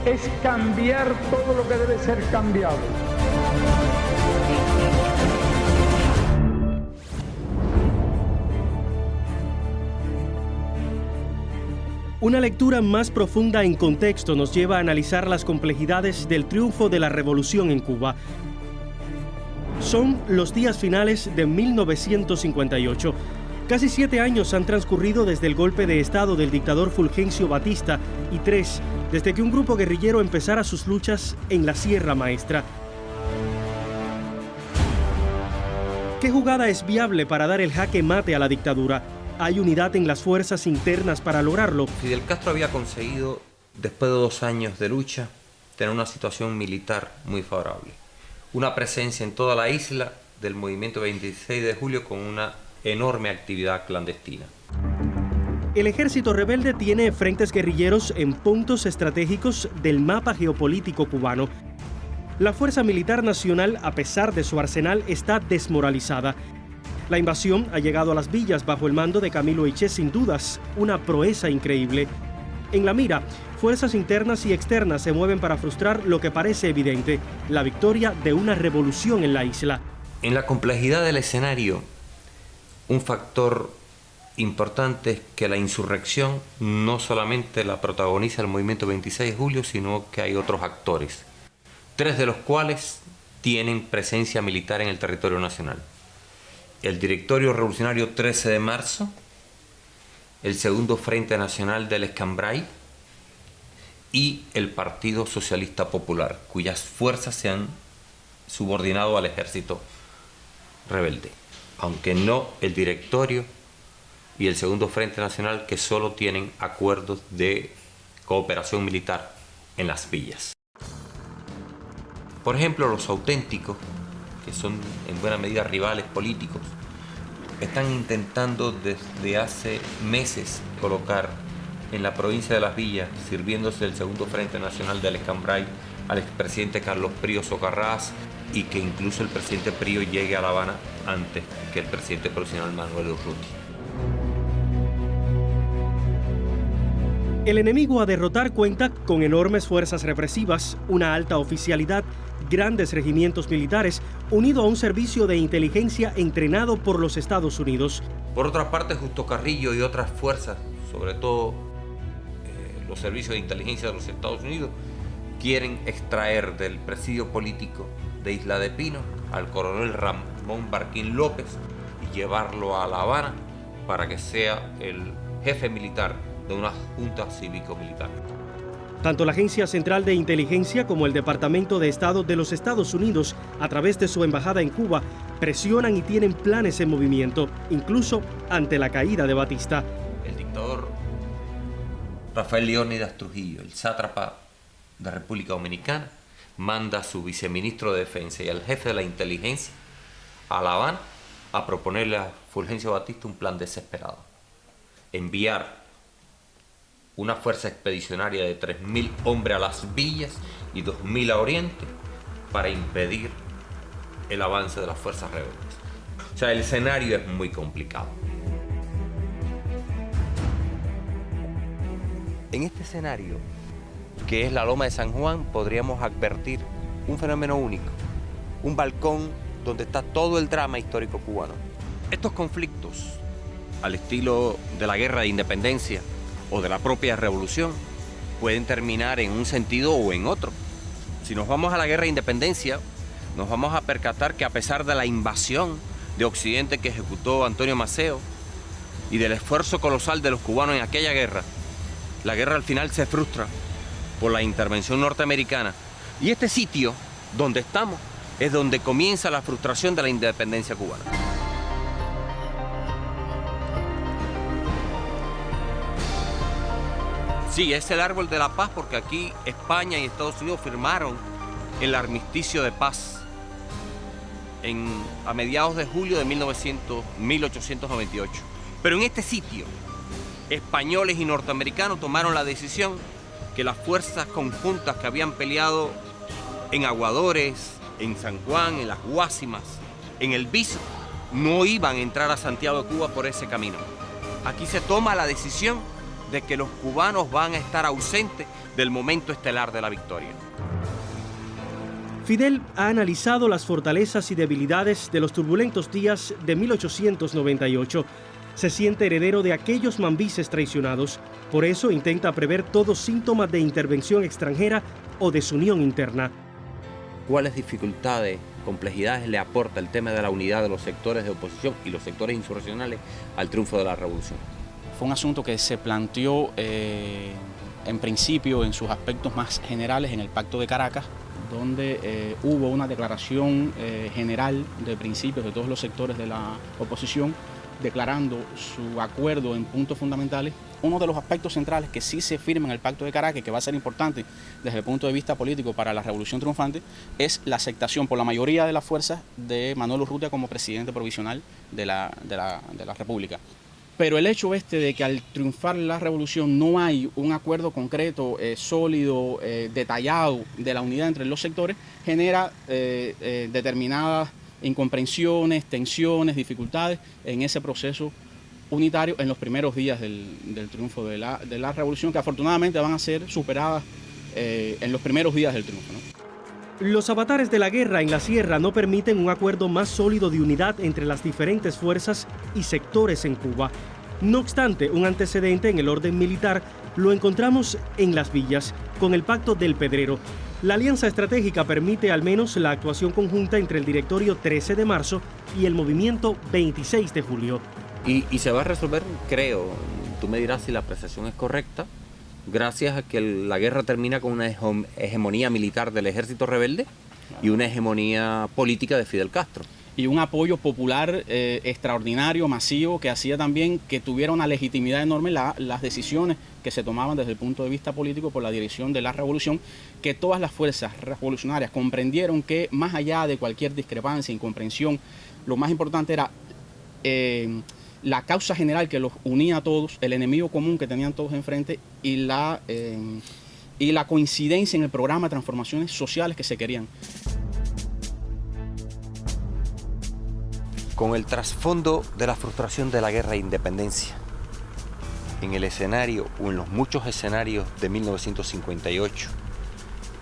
es cambiar todo lo que debe ser cambiado. Una lectura más profunda en contexto nos lleva a analizar las complejidades del triunfo de la revolución en Cuba. Son los días finales de 1958. Casi 7 años han transcurrido desde el golpe de Estado del dictador Fulgencio Batista y 3 desde que un grupo guerrillero empezara sus luchas en la Sierra Maestra. ¿Qué jugada es viable para dar el jaque mate a la dictadura? ¿Hay unidad en las fuerzas internas para lograrlo? Fidel Castro había conseguido, después de 2 años de lucha, tener una situación militar muy favorable. Una presencia en toda la isla del movimiento 26 de julio con una enorme actividad clandestina. El ejército rebelde tiene frentes guerrilleros en puntos estratégicos del mapa geopolítico cubano. La Fuerza Militar Nacional, a pesar de su arsenal, está desmoralizada. La invasión ha llegado a las villas bajo el mando de Camilo Eché, sin dudas, una proeza increíble. En la mira, fuerzas internas y externas se mueven para frustrar lo que parece evidente, la victoria de una revolución en la isla. En la complejidad del escenario, un factor importante es que la insurrección no solamente la protagoniza el movimiento 26 de julio, sino que hay otros actores, 3 de los cuales tienen presencia militar en el territorio nacional. El Directorio Revolucionario 13 de marzo, el Segundo Frente Nacional del Escambray y el Partido Socialista Popular, cuyas fuerzas se han subordinado al ejército rebelde, aunque no el Directorio y el Segundo Frente Nacional, que solo tienen acuerdos de cooperación militar en las villas. Por ejemplo, los auténticos, que son en buena medida rivales políticos, están intentando desde hace meses colocar en la provincia de Las Villas, sirviéndose del Segundo Frente Nacional del Escambray, al expresidente Carlos Prío Socarrás, y que incluso el presidente Prío llegue a La Habana antes que el presidente provisional Manuel Urruti. El enemigo a derrotar cuenta con enormes fuerzas represivas, una alta oficialidad, grandes regimientos militares, unido a un servicio de inteligencia entrenado por los Estados Unidos. Por otra parte, Justo Carrillo y otras fuerzas, sobre todo los servicios de inteligencia de los Estados Unidos, quieren extraer del presidio político de Isla de Pino al coronel Ramón Barquín López y llevarlo a La Habana para que sea el jefe militar de una junta cívico-militar. Tanto la Agencia Central de Inteligencia como el Departamento de Estado de los Estados Unidos, a través de su embajada en Cuba, presionan y tienen planes en movimiento, incluso ante la caída de Batista. El dictador Rafael Leónidas Trujillo, el sátrapa de República Dominicana, manda a su viceministro de Defensa y al jefe de la inteligencia a La Habana a proponerle a Fulgencio Batista un plan desesperado. Enviar una fuerza expedicionaria de 3.000 hombres a las villas y 2.000 a Oriente para impedir el avance de las fuerzas rebeldes. O sea, el escenario es muy complicado. En este escenario, que es la Loma de San Juan, podríamos advertir un fenómeno único, un balcón donde está todo el drama histórico cubano. Estos conflictos, al estilo de la Guerra de Independencia o de la propia revolución, pueden terminar en un sentido o en otro. Si nos vamos a la Guerra de Independencia, nos vamos a percatar que a pesar de la invasión de Occidente que ejecutó Antonio Maceo y del esfuerzo colosal de los cubanos en aquella guerra, la guerra al final se frustra por la intervención norteamericana. Y este sitio donde estamos es donde comienza la frustración de la independencia cubana. Sí, es el árbol de la paz porque aquí España y Estados Unidos firmaron el armisticio de paz a mediados de julio de 1898. Pero en este sitio, españoles y norteamericanos tomaron la decisión que las fuerzas conjuntas que habían peleado en Aguadores, en San Juan, en las Guásimas, en el Viso, no iban a entrar a Santiago de Cuba por ese camino. Aquí se toma la decisión de que los cubanos van a estar ausentes del momento estelar de la victoria. Fidel ha analizado las fortalezas y debilidades de los turbulentos días de 1898. Se siente heredero de aquellos mambises traicionados. Por eso intenta prever todos síntomas de intervención extranjera o desunión interna. ¿Cuáles dificultades, complejidades le aporta el tema de la unidad de los sectores de oposición y los sectores insurreccionales al triunfo de la revolución? Fue un asunto que se planteó en principio en sus aspectos más generales en el Pacto de Caracas, donde hubo una declaración general de principios de todos los sectores de la oposición, declarando su acuerdo en puntos fundamentales. Uno de los aspectos centrales que sí se firma en el Pacto de Caracas, que va a ser importante desde el punto de vista político para la revolución triunfante, es la aceptación por la mayoría de las fuerzas de Manuel Urrutia como presidente provisional de la República. Pero el hecho de que al triunfar la revolución no hay un acuerdo concreto, sólido, detallado de la unidad entre los sectores, genera determinadas incomprensiones, tensiones, dificultades en ese proceso unitario en los primeros días del triunfo de la revolución, que afortunadamente van a ser superadas en los primeros días del triunfo, ¿no? Los avatares de la guerra en la sierra no permiten un acuerdo más sólido de unidad entre las diferentes fuerzas y sectores en Cuba. No obstante, un antecedente en el orden militar lo encontramos en Las Villas, con el Pacto del Pedrero. La alianza estratégica permite al menos la actuación conjunta entre el Directorio 13 de marzo y el Movimiento 26 de julio. Y se va a resolver, creo, tú me dirás si la apreciación es correcta, gracias a que la guerra termina con una hegemonía militar del ejército rebelde y una hegemonía política de Fidel Castro. Y un apoyo popular extraordinario, masivo, que hacía también que tuviera una legitimidad enorme las decisiones que se tomaban desde el punto de vista político por la dirección de la revolución, que todas las fuerzas revolucionarias comprendieron que más allá de cualquier discrepancia, incomprensión, lo más importante era la causa general que los unía a todos, el enemigo común que tenían todos enfrente y la coincidencia en el programa de transformaciones sociales que se querían. Con el trasfondo de la frustración de la guerra de independencia, en el escenario o en los muchos escenarios de 1958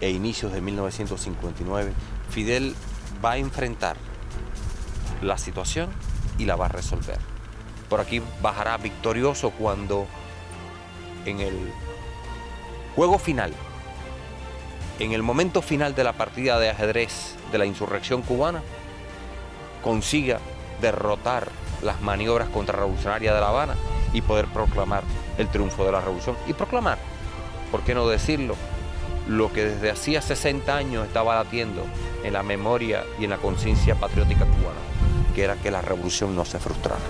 e inicios de 1959, Fidel va a enfrentar la situación y la va a resolver. Por aquí bajará victorioso cuando en el juego final, en el momento final de la partida de ajedrez de la insurrección cubana, consiga derrotar las maniobras contrarrevolucionarias de La Habana y poder proclamar el triunfo de la revolución. Y proclamar, ¿por qué no decirlo?, lo que desde hacía 60 años estaba latiendo en la memoria y en la conciencia patriótica cubana, que era que la revolución no se frustrara.